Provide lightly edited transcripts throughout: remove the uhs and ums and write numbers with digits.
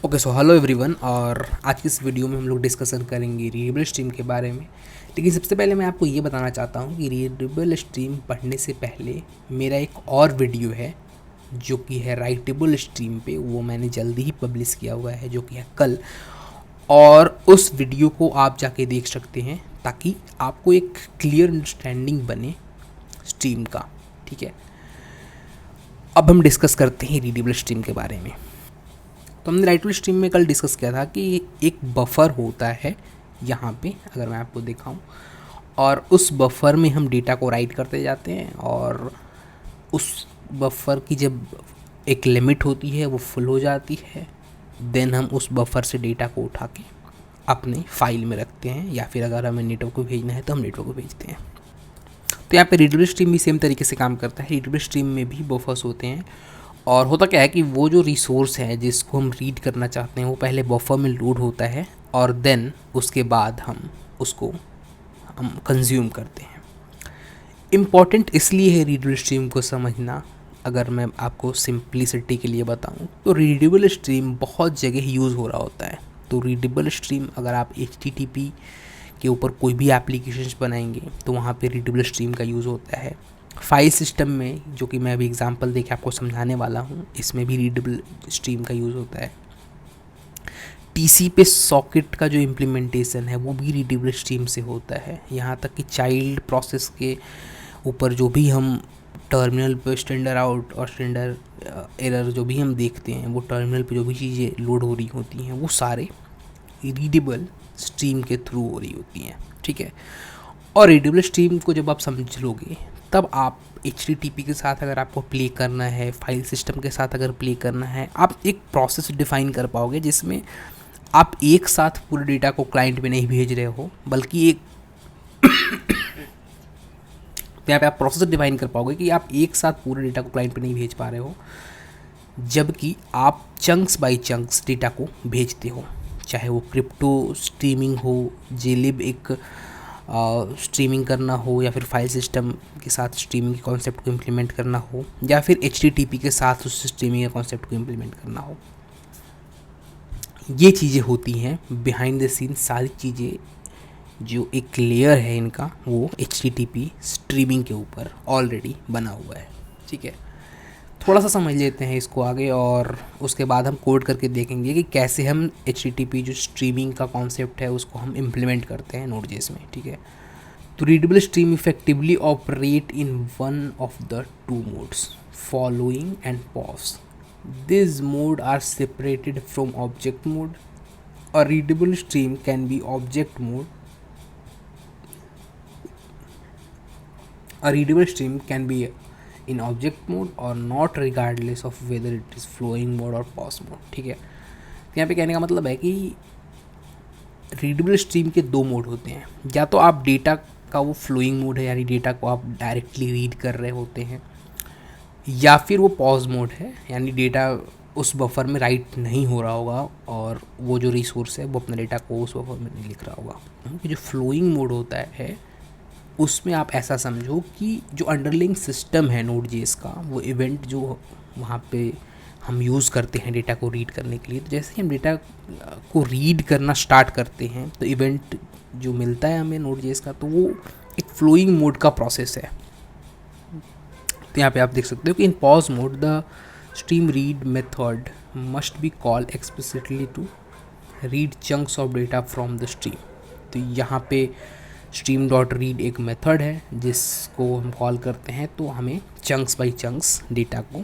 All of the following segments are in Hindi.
Okay so hello everyone. और आज की इस वीडियो में हम लोग डिस्कशन करेंगे रीडेबल स्ट्रीम के बारे में। लेकिन सबसे पहले मैं आपको ये बताना चाहता हूँ कि रीडेबल स्ट्रीम पढ़ने से पहले मेरा एक और वीडियो है जो कि है राइटेबल स्ट्रीम पे। वो मैंने जल्दी ही पब्लिश किया हुआ है जो कि है कल, और उस वीडियो को आप जाके देख सकते हैं ताकि आपको एक क्लियर अंडरस्टैंडिंग बने स्ट्रीम का। ठीक है, अब हम डिस्कस करते हैं रीडेबल स्ट्रीम के बारे में। तो हमने राइटेबल स्ट्रीम में कल डिस्कस किया था कि एक बफर होता है यहाँ पे, अगर मैं आपको दिखाऊं, और उस बफर में हम डेटा को राइट करते जाते हैं, और उस बफर की जब एक लिमिट होती है वो फुल हो जाती है, देन हम उस बफर से डेटा को उठा के अपने फाइल में रखते हैं, या फिर अगर हमें नेटवर्क को भेजना है तो हम नेटवर्क को भेजते हैं। तो यहाँ पे रीडेबल स्ट्रीम भी सेम तरीके से काम करता है। रीडेबल स्ट्रीम में भी बफर्स होते हैं, और होता क्या है कि वो जो रिसोर्स है जिसको हम रीड करना चाहते हैं वो पहले बफर में लोड होता है, और देन उसके बाद हम उसको कंज्यूम करते हैं। इम्पॉर्टेंट इसलिए है रीडेबल स्ट्रीम को समझना। अगर मैं आपको सिंप्लिसिटी के लिए बताऊं तो रीडेबल स्ट्रीम बहुत जगह यूज़ हो रहा होता है। तो रीडेबल स्ट्रीम अगर आप HTTP के ऊपर कोई भी एप्लीकेशंस बनाएंगे तो वहाँ पे रीडेबल स्ट्रीम का यूज़ होता है। फाइल सिस्टम में, जो कि मैं अभी एग्जांपल देके आपको समझाने वाला हूँ, इसमें भी रीडेबल स्ट्रीम का यूज़ होता है। TCP सॉकेट का जो इम्प्लीमेंटेशन है वो भी रीडेबल स्ट्रीम से होता है। यहाँ तक कि चाइल्ड प्रोसेस के ऊपर जो भी हम टर्मिनल पे स्टैंडर्ड आउट और स्टैंडर्ड एरर जो भी हम देखते हैं, वो टर्मिनल पे जो भी चीज़ें लोड हो रही होती हैं वो सारे रीडेबल स्ट्रीम के थ्रू हो रही होती हैं। ठीक है, और रीडेबल स्ट्रीम को जब आप समझ लोगे तब आप HTTP के साथ अगर आपको प्ले करना है, फाइल सिस्टम के साथ अगर प्ले करना है, आप एक प्रोसेस डिफाइन कर पाओगे जिसमें आप एक साथ पूरे डेटा को क्लाइंट में नहीं भेज रहे हो, बल्कि एक तो यहाँ पे आप प्रोसेस डिफाइन कर पाओगे कि आप एक साथ पूरे डेटा को क्लाइंट पे नहीं भेज पा रहे हो, जबकि आप चंक्स बाय चंक्स डेटा को भेजते हो। चाहे वो क्रिप्टो स्ट्रीमिंग हो, जेलिब एक स्ट्रीमिंग करना हो, या फिर फाइल सिस्टम के साथ स्ट्रीमिंग के कॉन्सेप्ट को इम्प्लीमेंट करना हो, या फिर HTTP के साथ उस स्ट्रीमिंग के कॉन्सेप्ट को इम्प्लीमेंट करना हो। ये चीज़ें होती हैं बिहाइंड द सीन। सारी चीज़ें जो एक लेयर है इनका, वो HTTP स्ट्रीमिंग के ऊपर ऑलरेडी बना हुआ है। ठीक है, थोड़ा सा समझ लेते हैं इसको आगे, और उसके बाद हम कोड करके देखेंगे कि कैसे हम HTTP जो स्ट्रीमिंग का कॉन्सेप्ट है उसको हम इम्प्लीमेंट करते हैं Node.js में। ठीक है, तो readable stream effectively operate in one of the two modes, following and pause. This mode are separated from object mode. A readable stream can be object mode. A readable stream can be in object mode or not, regardless of whether it is flowing mode or pause mode। ठीक है, तो यहाँ पे कहने का मतलब है कि रीडेबल स्ट्रीम के दो मोड होते हैं। या तो आप डेटा का वो फ्लोइंग मोड है, यानी डेटा को आप डायरेक्टली रीड कर रहे होते हैं, या फिर वो पॉज मोड है, यानी डेटा उस बफर में राइट नहीं हो रहा होगा और वो जो रिसोर्स है वो अपने डेटा को उस बफर में नहीं लिख रहा होगा। जो फ्लोइंग मोड होता है उसमें आप ऐसा समझो कि जो अंडरलाइंग सिस्टम है Node.js का, वो इवेंट जो वहाँ पे हम यूज़ करते हैं डेटा को रीड करने के लिए, तो जैसे ही हम डेटा को रीड करना स्टार्ट करते हैं तो इवेंट जो मिलता है हमें Node.js का, तो वो एक फ्लोइंग मोड का प्रोसेस है। तो यहाँ पे आप देख सकते हो कि in pause mode the stream read method must be call explicitly to read chunks of data from the stream. तो यहाँ पे स्ट्रीम डॉट रीड एक मेथड है जिसको हम कॉल करते हैं, तो हमें चंक्स बाई चंक्स डेटा को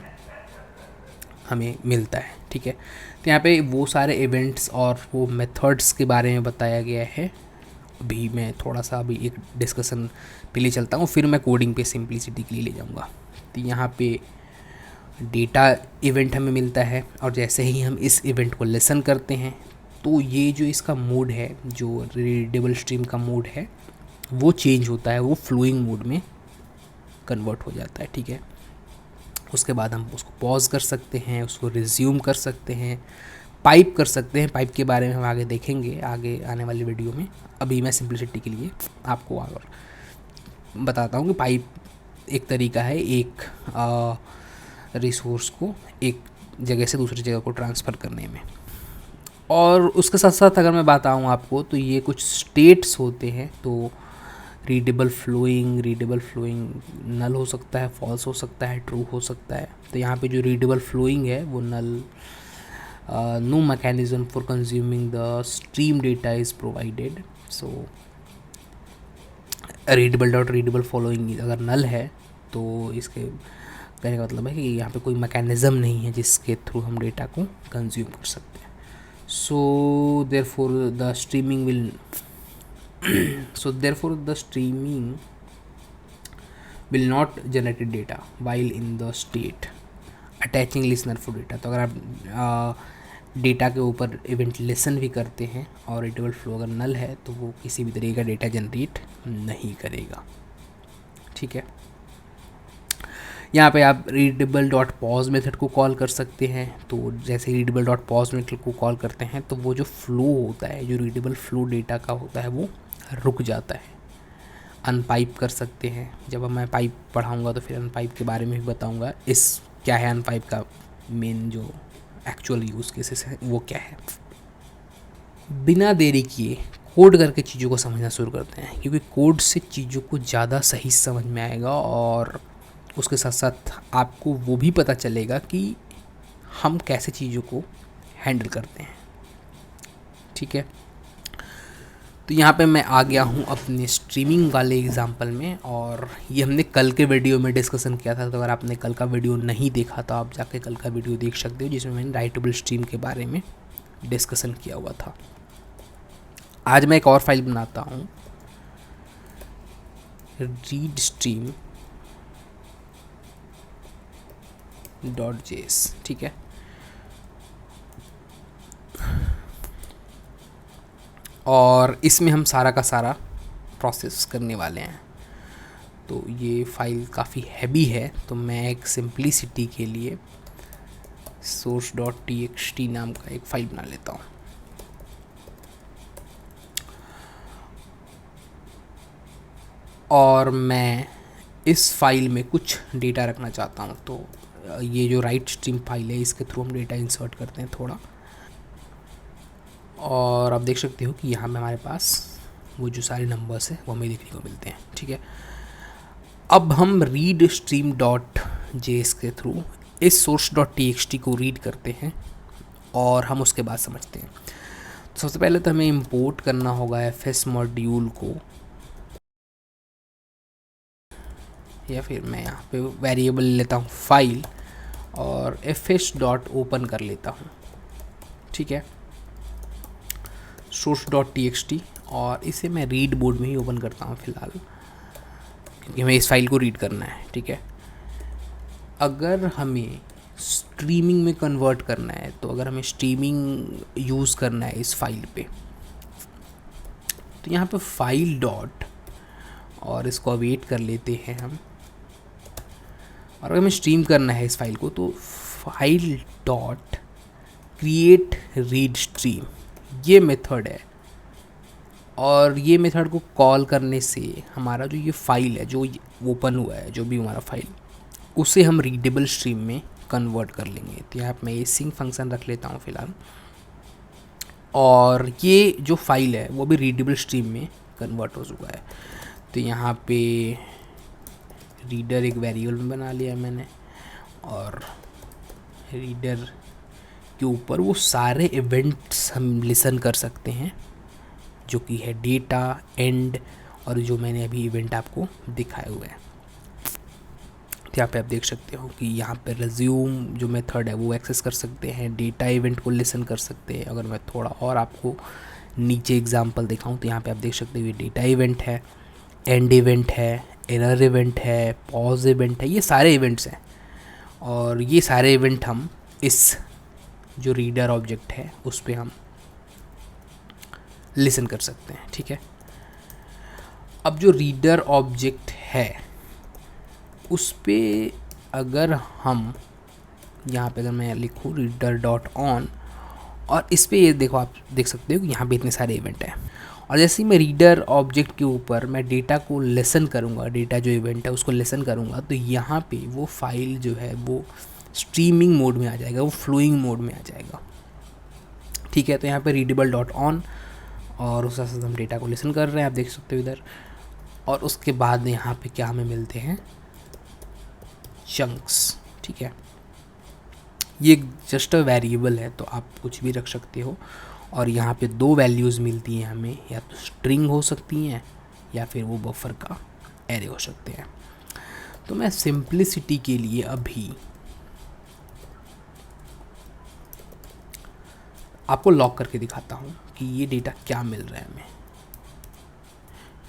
हमें मिलता है। ठीक है, तो यहाँ पे वो सारे इवेंट्स और वो मेथड्स के बारे में बताया गया है। अभी मैं थोड़ा सा अभी एक डिस्कशन पे ले चलता हूँ, फिर मैं कोडिंग पे सिंप्लिसिटी के लिए ले जाऊँगा। तो यहाँ पे डेटा इवेंट हमें मिलता है, और जैसे ही हम इस इवेंट को लिसन करते हैं तो ये जो इसका मोड है, जो रीडेबल स्ट्रीम का मोड है, वो चेंज होता है, वो फ्लोइंग मोड में कन्वर्ट हो जाता है। ठीक है, उसके बाद हम उसको पॉज कर सकते हैं, उसको रिज्यूम कर सकते हैं, पाइप कर सकते हैं। पाइप के बारे में हम आगे देखेंगे आगे आने वाली वीडियो में। अभी मैं सिंप्लिसिटी के लिए आपको आगे बताता हूँ कि पाइप एक तरीका है एक रिसोर्स को एक जगह से दूसरी जगह को ट्रांसफ़र करने में। और उसके साथ साथ अगर मैं बताऊँ आपको तो ये कुछ स्टेट्स होते हैं। तो रीडेबल फ्लोइंग नल हो सकता है, फॉल्स हो सकता है, ट्रू हो सकता है। तो यहाँ पे जो रीडेबल फ्लोइंग है वो null, no mechanism for consuming the stream data is provided. So readable following अगर नल है तो इसके कहने का मतलब है कि यहाँ पे कोई मैकेनिज़्म नहीं है जिसके थ्रू हम डेटा को कंज्यूम कर सकते हैं। So therefore the streaming will not generate data while in the state attaching listener for data। तो अगर आप डेटा के ऊपर इवेंट लिसन भी करते हैं और रीडेबल फ्लो अगर नल है तो वो किसी भी तरीके का डेटा जनरेट नहीं करेगा। ठीक है, यहाँ पे आप रीडेबल डॉट पॉज मेथड को कॉल कर सकते हैं। तो जैसे रीडेबल डॉट पॉज मेथड को कॉल करते हैं तो वो जो फ्लो होता है, जो रीडेबल फ्लो डेटा का होता है वो रुक जाता है। अनपाइप कर सकते हैं, जब मैं पाइप पढ़ाऊँगा तो फिर अनपाइप के बारे में भी बताऊँगा। इस क्या है अनपाइप का मेन जो एक्चुअल यूज़ केसेस है वो क्या है। बिना देरी किए कोड करके चीज़ों को समझना शुरू करते हैं, क्योंकि कोड से चीज़ों को ज़्यादा सही समझ में आएगा और उसके साथ साथ आपको वो भी पता चलेगा कि हम कैसे चीज़ों को हैंडल करते हैं। ठीक है, तो यहाँ पे मैं आ गया हूँ अपने स्ट्रीमिंग वाले एग्जांपल में, और ये हमने कल के वीडियो में डिस्कशन किया था। तो अगर आपने कल का वीडियो नहीं देखा तो आप जाके कल का वीडियो देख सकते हो, जिसमें मैंने राइटेबल स्ट्रीम के बारे में डिस्कशन किया हुआ था। आज मैं एक और फाइल बनाता हूँ, रीड स्ट्रीम .js। ठीक है, और इसमें हम सारा का सारा प्रोसेस करने वाले हैं। तो ये फाइल काफ़ी हैवी है, तो मैं एक सिंप्लिसिटी के लिए source.txt नाम का एक फ़ाइल बना लेता हूँ। और मैं इस फाइल में कुछ डेटा रखना चाहता हूँ। तो ये जो राइट स्ट्रीम फाइल है इसके थ्रू हम डेटा इंसर्ट करते हैं थोड़ा, और आप देख सकते हो कि यहाँ पे हमारे पास वो जो सारे नंबर्स हैं वो हमें देखने को मिलते हैं। ठीक है, अब हम रीड स्ट्रीम डॉट जेएस के थ्रू इस source.txt को रीड करते हैं और हम उसके बाद समझते हैं। तो सबसे पहले तो हमें इंपोर्ट करना होगा fs मॉड्यूल को, या फिर मैं यहाँ पे वेरिएबल लेता हूँ फाइल और fs डॉट ओपन कर लेता हूँ। ठीक है, source.txt, और इसे मैं रीड मोड में ही ओपन करता हूँ फ़िलहाल, क्योंकि हमें इस फाइल को रीड करना है। ठीक है, अगर हमें स्ट्रीमिंग में कन्वर्ट करना है, तो अगर हमें स्ट्रीमिंग यूज़ करना है इस फाइल पे, तो यहाँ पे फाइल डॉट, और इसको अवेट कर लेते हैं हम। और अगर हमें स्ट्रीम करना है इस फाइल को, तो file dot create read stream, ये मेथड है। और ये मेथड को कॉल करने से हमारा जो ये फाइल है जो ओपन हुआ है, जो भी हमारा फाइल, उसे हम रीडेबल स्ट्रीम में कन्वर्ट कर लेंगे। तो यहाँ पर मैं ये सिंक फंक्शन रख लेता हूँ फ़िलहाल, और ये जो फाइल है वो भी रीडेबल स्ट्रीम में कन्वर्ट हो चुका है। तो यहाँ पे रीडर एक वेरिएबल में बना लिया मैंने, और रीडर के ऊपर वो सारे इवेंट्स हम लिसन कर सकते हैं, जो कि है डेटा, एंड, और जो मैंने अभी इवेंट आपको दिखाए हुए हैं। यहाँ पे आप देख सकते हो कि यहाँ पे रिज्यूम जो मेथड है वो एक्सेस कर सकते हैं, डेटा इवेंट को लिसन कर सकते हैं। अगर मैं थोड़ा और आपको नीचे एग्जांपल दिखाऊं तो यहाँ पे आप देख सकते हो ये डेटा इवेंट है, एंड इवेंट है, एरर इवेंट है, पॉज इवेंट है, ये सारे इवेंट्स हैं। और ये सारे इवेंट हम इस जो रीडर ऑब्जेक्ट है उस पर हम लिसन कर सकते हैं। ठीक है, अब जो रीडर ऑब्जेक्ट है उस पर अगर हम यहाँ पे अगर मैं लिखूँ रीडर डॉट ऑन, और इस पर ये देखो, आप देख सकते हो कि यहाँ पे इतने सारे इवेंट हैं। और जैसे ही मैं रीडर ऑब्जेक्ट के ऊपर मैं डेटा को लेसन करूँगा, डेटा जो इवेंट है उसको लेसन करूँगा, तो यहाँ पे वो फाइल जो है वो स्ट्रीमिंग मोड में आ जाएगा, वो फ्लोइंग मोड में आ जाएगा। ठीक है, तो यहाँ पे रीडेबल डॉट ऑन, और उस साथ हम डेटा को लिसन कर रहे हैं, आप देख सकते हो इधर। और उसके बाद यहाँ पे क्या हमें मिलते हैं, चंक्स। ठीक है, ये जस्ट अ वेरिएबल है, तो आप कुछ भी रख सकते हो। और यहाँ पे दो वैल्यूज़ मिलती हैं हमें, या तो स्ट्रिंग हो सकती हैं या फिर वो बफर का एरे हो सकते हैं। तो मैं सिंप्लिसिटी के लिए अभी आपको लॉक करके दिखाता हूँ कि ये डेटा क्या मिल रहा है हमें।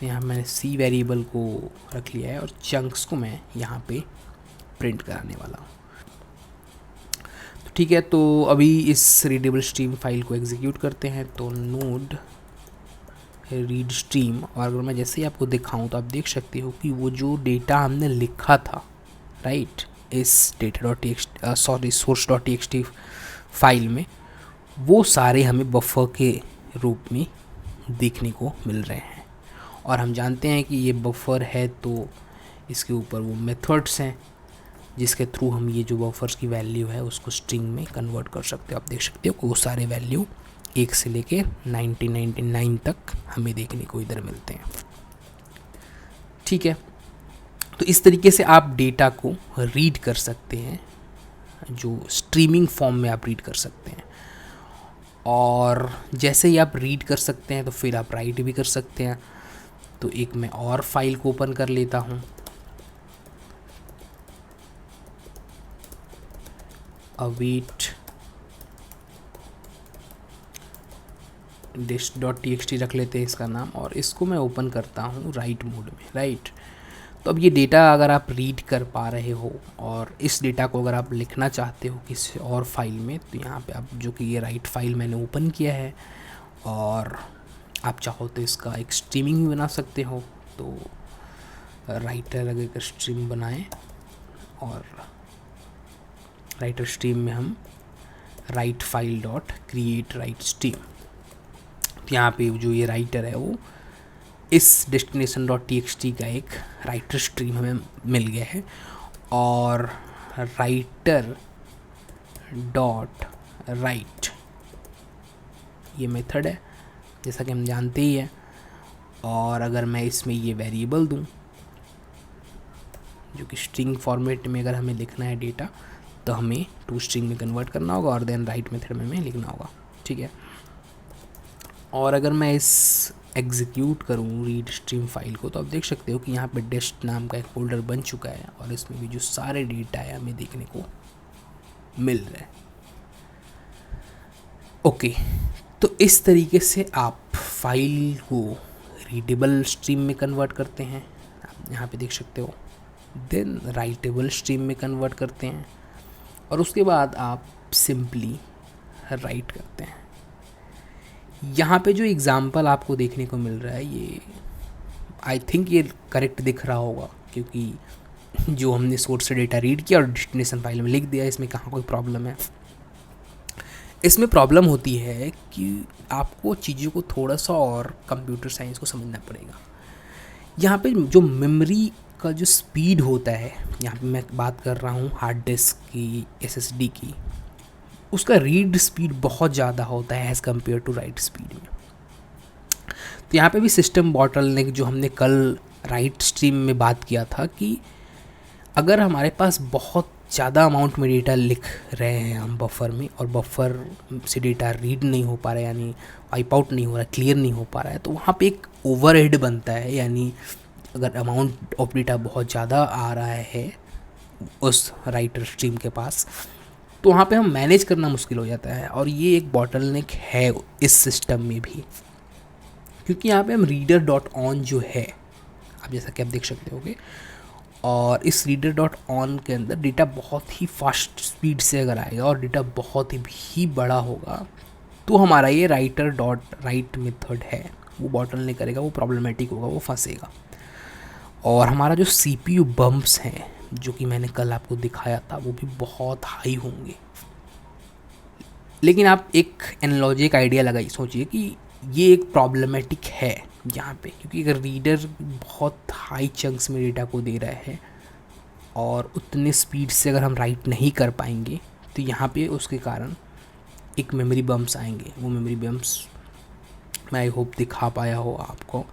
तो यहाँ मैंने सी वेरिएबल को रख लिया है और चंक्स को मैं यहाँ पे प्रिंट कराने वाला हूँ। तो ठीक है, तो अभी इस रीडेबल स्ट्रीम फाइल को एग्जीक्यूट करते हैं। तो नोड रीड स्ट्रीम, और अगर मैं जैसे ही आपको दिखाऊं तो आप देख सकते हो कि वो जो डेटा हमने लिखा था, राइट, इस data dot T source dot T file में, वो सारे हमें बफर के रूप में देखने को मिल रहे हैं। और हम जानते हैं कि ये बफर है, तो इसके ऊपर वो मेथड्स हैं जिसके थ्रू हम ये जो बफर्स की वैल्यू है उसको स्ट्रिंग में कन्वर्ट कर सकते हो। आप देख सकते हो कि वो सारे वैल्यू 1 से लेके 1999 तक हमें देखने को इधर मिलते हैं। ठीक है, तो इस तरीके से आप डेटा को रीड कर सकते हैं, जो स्ट्रीमिंग फॉर्म में आप रीड कर सकते हैं। और जैसे ही आप रीड कर सकते हैं तो फिर आप राइट भी कर सकते हैं। तो एक मैं और फाइल को ओपन कर लेता हूँ, await dish dot T x T रख लेते हैं इसका नाम, और इसको मैं ओपन करता हूँ राइट मोड में, राइट। तो अब ये डेटा अगर आप रीड कर पा रहे हो और इस डेटा को अगर आप लिखना चाहते हो किसी और फाइल में, तो यहाँ पे आप, जो कि ये राइट फाइल मैंने ओपन किया है, और आप चाहो तो इसका एक स्ट्रीमिंग भी बना सकते हो। तो राइटर अगर एक स्ट्रीम बनाएं, और राइटर स्ट्रीम में हम write file dot create right stream, यहाँ पे जो ये राइटर है वो इस destination dot T x T का एक राइटर स्ट्रीम हमें मिल गया है। और राइटर डॉट राइट ये मेथड है, जैसा कि हम जानते ही हैं। और अगर मैं इसमें ये वेरिएबल दूं, जो कि स्ट्रिंग फॉर्मेट में अगर हमें लिखना है डेटा, तो हमें टू स्ट्रिंग में कन्वर्ट करना होगा और देन राइट मेथड में हमें लिखना होगा। ठीक है, और अगर मैं इस एग्जीक्यूट करूँ रीड स्ट्रीम फाइल को, तो आप देख सकते हो कि यहाँ पे डेस्ट नाम का एक फोल्डर बन चुका है, और इसमें भी जो सारे डेटा है हमें देखने को मिल रहे हैं। ओके, तो इस तरीके से आप फाइल को रीडेबल स्ट्रीम में कन्वर्ट करते हैं, आप यहाँ पे देख सकते हो, देन राइटेबल स्ट्रीम में कन्वर्ट करते हैं, और उसके बाद आप सिंपली राइट करते हैं। यहाँ पे जो एग्ज़ाम्पल आपको देखने को मिल रहा है, ये आई थिंक ये करेक्ट दिख रहा होगा, क्योंकि जो हमने सोर्स से डेटा रीड किया और डेस्टिनेशन फाइल में लिख दिया, इसमें कहाँ कोई प्रॉब्लम है। इसमें प्रॉब्लम होती है कि आपको चीज़ों को थोड़ा सा और कंप्यूटर साइंस को समझना पड़ेगा। यहाँ पे जो मेमोरी का जो स्पीड होता है, यहाँ पे मैं बात कर रहा हूँ हार्ड डिस्क की, एसएसडी की, उसका रीड स्पीड बहुत ज़्यादा होता है as compare to write speed में। तो यहाँ पे भी सिस्टम बॉटलनेक, जो हमने कल राइट स्ट्रीम में बात किया था, कि अगर हमारे पास बहुत ज़्यादा अमाउंट में डेटा लिख रहे हैं हम बफर में, और बफर से डेटा रीड नहीं हो पा रहा है, यानी वाइप आउट नहीं हो रहा है, क्लियर नहीं हो पा रहा है, तो वहाँ पे एक ओवरहेड बनता है। यानी अगर अमाउंट ऑफ डेटा बहुत ज़्यादा आ रहा है उस राइटर स्ट्रीम के पास, तो वहाँ पे हम मैनेज करना मुश्किल हो जाता है। और ये एक बॉटलनेक है इस सिस्टम में भी, क्योंकि यहाँ पे हम रीडर डॉट ऑन जो है, आप जैसा कि आप देख सकते होगे, और इस रीडर डॉट ऑन के अंदर डेटा बहुत ही फास्ट स्पीड से अगर आएगा और डेटा बहुत ही बड़ा होगा, तो हमारा ये राइटर डॉट राइट मेथड है वो बॉटलनेक करेगा, वो प्रॉब्लमेटिक होगा, वो फंसेगा। और हमारा जो CPU बम्प्स हैं, जो कि मैंने कल आपको दिखाया था, वो भी बहुत हाई होंगे। लेकिन आप एक एनालॉजी, एक आइडिया लगाइए, सोचिए कि ये एक प्रॉब्लमेटिक है यहाँ पे, क्योंकि अगर रीडर बहुत हाई चंक्स में डेटा को दे रहा है और उतने स्पीड से अगर हम राइट नहीं कर पाएंगे, तो यहाँ पे उसके कारण एक मेमोरी बम्प्स आएंगे, वो मेमोरी बम्प्स मैं आई होप दिखा पाया हो आपको।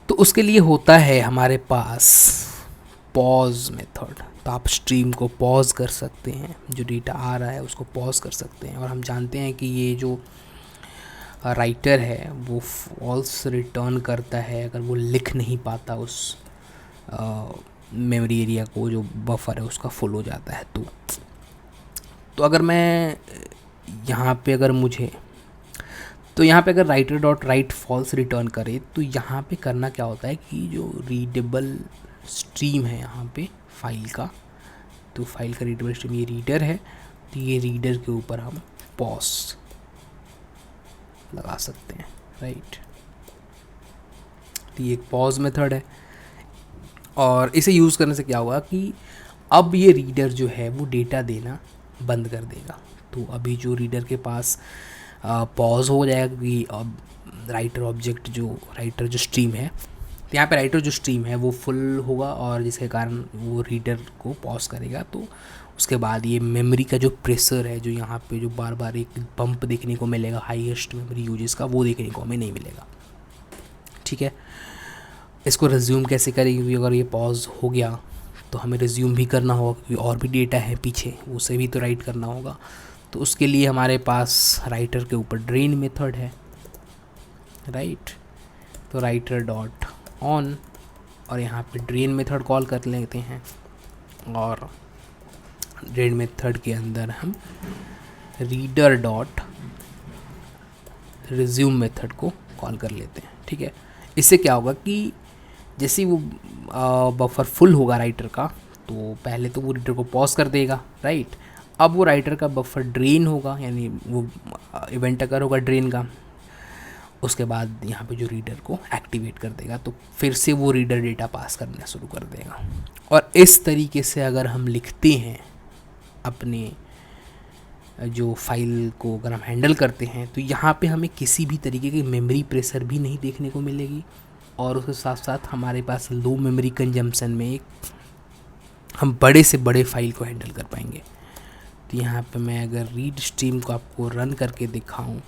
तो उसके लिए होता है हमारे पास पॉज मेथड। तो आप स्ट्रीम को पॉज कर सकते हैं, जो डेटा आ रहा है उसको पॉज कर सकते हैं। और हम जानते हैं कि ये जो राइटर है वो फॉल्स रिटर्न करता है अगर वो लिख नहीं पाता उस मेमोरी एरिया को, जो बफर है उसका फुल हो जाता है। तो अगर मैं यहाँ पे अगर मुझे तो यहाँ पे अगर writer dot write false return करे तो यहाँ पे करना क्या होता है कि जो रीडेबल स्ट्रीम है यहाँ पे फाइल का, तो फाइल का रीडेबल स्ट्रीम ये रीडर है, तो ये रीडर के ऊपर हम पॉज लगा सकते हैं, राइट। तो ये एक पॉज मेथड है और इसे यूज़ करने से क्या होगा कि अब ये रीडर जो है वो डेटा देना बंद कर देगा। तो अभी जो रीडर के पास पॉज हो जाएगा कि अब राइटर जो स्ट्रीम है, तो यहाँ पे राइटर जो स्ट्रीम है वो फुल होगा और जिसके कारण वो रीडर को पॉज करेगा। तो उसके बाद ये मेमोरी का जो प्रेशर है, जो यहाँ पे जो बार बार एक बम्प देखने को मिलेगा हाईएस्ट मेमोरी यूजेस का, वो देखने को हमें नहीं मिलेगा, ठीक है। इसको रिज्यूम कैसे करेंगे, क्योंकि अगर ये पॉज हो गया तो हमें रिज्यूम भी करना होगा, क्योंकि और भी डेटा है पीछे, उसे भी तो राइट करना होगा। तो उसके लिए हमारे पास राइटर के ऊपर ड्रेन मेथड है, राइट। तो राइटर डॉट ऑन और यहाँ पे ड्रेन मेथड कॉल कर लेते हैं और ड्रेन मेथड के अंदर हम रीडर डॉट रिज्यूम मेथड को कॉल कर लेते हैं, ठीक है। इससे क्या होगा कि जैसे वो बफर फुल होगा राइटर का, तो पहले तो वो रीडर को पॉज कर देगा, राइट। अब वो राइटर का बफर ड्रेन होगा, यानी वो इवेंट अगर होगा ड्रेन का, उसके बाद यहाँ पे जो रीडर को एक्टिवेट कर देगा, तो फिर से वो रीडर डेटा पास करना शुरू कर देगा। और इस तरीके से अगर हम लिखते हैं अपने जो फाइल को, अगर हम हैंडल करते हैं, तो यहाँ पे हमें किसी भी तरीके की मेमोरी प्रेशर भी नहीं देखने को मिलेगी और उसके साथ साथ हमारे पास लो मेमोरी कंजम्पशन में एक हम बड़े से बड़े फाइल को हैंडल कर पाएंगे। तो यहाँ पे मैं अगर रीड स्ट्रीम को आपको रन करके दिखाऊं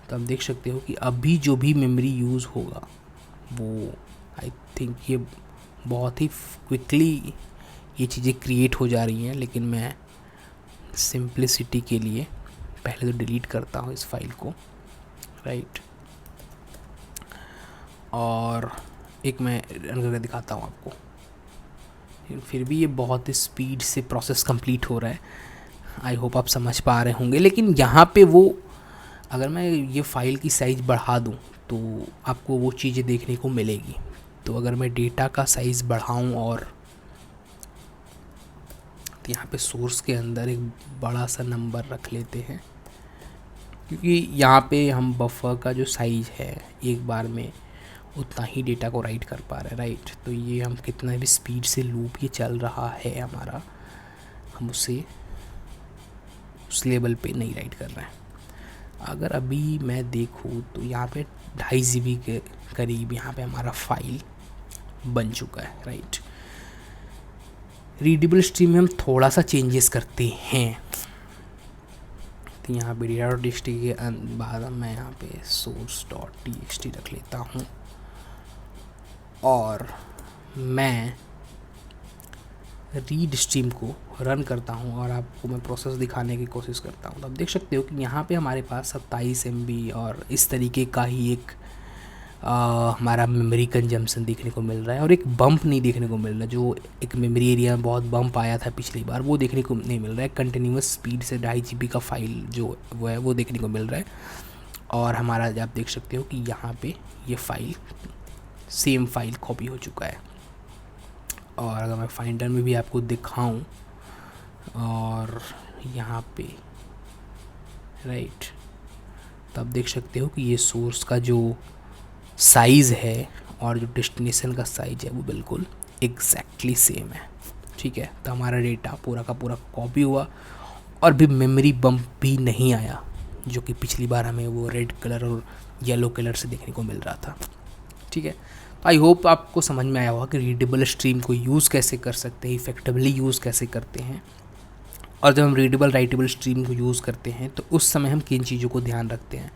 तो आप देख सकते हो कि अभी जो भी मेमोरी यूज़ होगा वो आई थिंक ये बहुत ही क्विकली ये चीज़ें क्रिएट हो जा रही हैं, लेकिन मैं सिंप्लिसिटी के लिए पहले तो डिलीट करता हूँ इस फाइल को, राइट। और एक मैं रन करके दिखाता हूँ आपको, फिर भी ये बहुत ही स्पीड से प्रोसेस कंप्लीट हो रहा है। आई होप आप समझ पा रहे होंगे। लेकिन यहाँ पे वो अगर मैं ये फ़ाइल की साइज़ बढ़ा दूँ तो आपको वो चीज़ें देखने को मिलेगी। तो अगर मैं डेटा का साइज़ बढ़ाऊँ और तो यहाँ पे सोर्स के अंदर एक बड़ा सा नंबर रख लेते हैं, क्योंकि यहाँ पे हम बफर का जो साइज़ है एक बार में उतना ही डेटा को राइट कर पा रहे हैं, राइट। तो ये हम कितना भी स्पीड से लूप ये चल रहा है हमारा, हम उसे उस लेवल पे नहीं राइट कर रहे हैं। अगर अभी मैं देखूँ तो यहाँ पे 2.5 GB के करीब यहाँ पे हमारा फाइल बन चुका है, राइट। रीडेबल स्ट्रीम में हम थोड़ा सा चेंजेस करते हैं। तो यहाँ पे data.txt के बाद मैं यहाँ पे source.txt रख लेता हूँ और मैं रीड स्ट्रीम को रन करता हूँ और आपको मैं प्रोसेस दिखाने की कोशिश करता हूँ। तो आप देख सकते हो कि यहाँ पे हमारे पास 27 MB और इस तरीके का ही एक हमारा मेमोरी कंजम्पशन देखने को मिल रहा है और एक बम्प नहीं देखने को मिल रहा है। जो एक मेमोरी एरिया में बहुत बम्प आया था पिछली बार, वो देखने को नहीं मिल रहा है। कंटिन्यूस स्पीड से 2.5 GB का फाइल जो वो है वो देखने को मिल रहा है। और हमारा आप देख सकते हो कि यहाँ पे ये फाइल सेम फाइल कॉपी हो चुका है। और अगर मैं फाइंडर में भी आपको दिखाऊं और यहाँ पे राइट, तो आप देख सकते हो कि ये सोर्स का जो साइज़ है और जो डेस्टिनेशन का साइज़ है वो बिल्कुल एग्जैक्टली सेम है, ठीक है। तो हमारा डेटा पूरा का पूरा कॉपी हुआ और भी मेमोरी बम्प भी नहीं आया, जो कि पिछली बार हमें वो रेड कलर और येलो कलर से देखने को मिल रहा था, ठीक है। आई होप आपको समझ में आया होगा कि रीडेबल स्ट्रीम को यूज़ कैसे कर सकते हैं, इफ़ेक्टिवली यूज़ कैसे करते हैं। और जब हम रीडेबल राइटेबल स्ट्रीम को यूज़ करते हैं तो उस समय हम किन चीज़ों को ध्यान रखते हैं,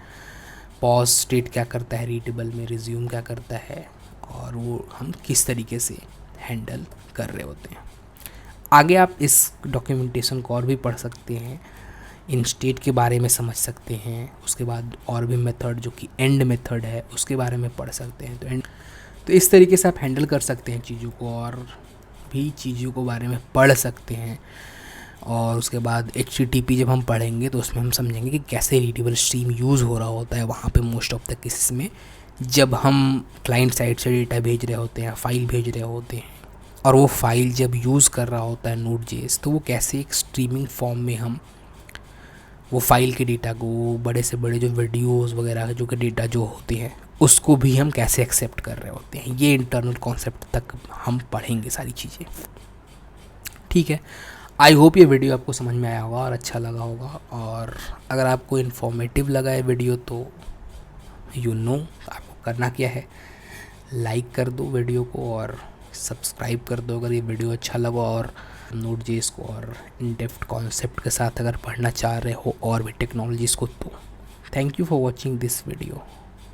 पॉज स्टेट क्या करता है रीडेबल में, रिज्यूम क्या करता है, और वो हम किस तरीके से हैंडल कर रहे होते हैं। आगे आप इस डॉक्यूमेंटेशन को और भी पढ़ सकते हैं, इन स्टेट के बारे में समझ सकते हैं, उसके बाद और भी मेथड जो कि एंड मेथड है उसके बारे में पढ़ सकते हैं। तो इस तरीके से आप हैंडल कर सकते हैं चीज़ों को, और भी चीज़ों को बारे में पढ़ सकते हैं। और उसके बाद HTTP जब हम पढ़ेंगे तो उसमें हम समझेंगे कि कैसे रीडेबल स्ट्रीम यूज़ हो रहा होता है वहाँ पे मोस्ट ऑफ द केसेस में, जब हम क्लाइंट साइड से डेटा भेज रहे होते हैं, फाइल भेज रहे होते हैं, और वो फाइल जब यूज़ कर रहा होता है Node.js, तो वो कैसे एक स्ट्रीमिंग फॉर्म में हम वो फाइल के डेटा को, बड़े से बड़े जो वीडियोस वगैरह जो के डेटा जो होते हैं उसको भी हम कैसे एक्सेप्ट कर रहे होते हैं। ये इंटरनल कॉन्सेप्ट तक हम पढ़ेंगे सारी चीज़ें। ठीक है, आई होप ये वीडियो आपको समझ में आया होगा और अच्छा लगा होगा। और अगर आपको इन्फॉर्मेटिव लगा है वीडियो तो आपको करना क्या है, लाइक कर दो वीडियो को और सब्सक्राइब कर दो अगर ये वीडियो अच्छा लगा, और Node.js को और इन डेप्थ कॉन्सेप्ट के साथ अगर पढ़ना चाह रहे हो और भी टेक्नोलॉजीज़ को, तो thank you for watching this video.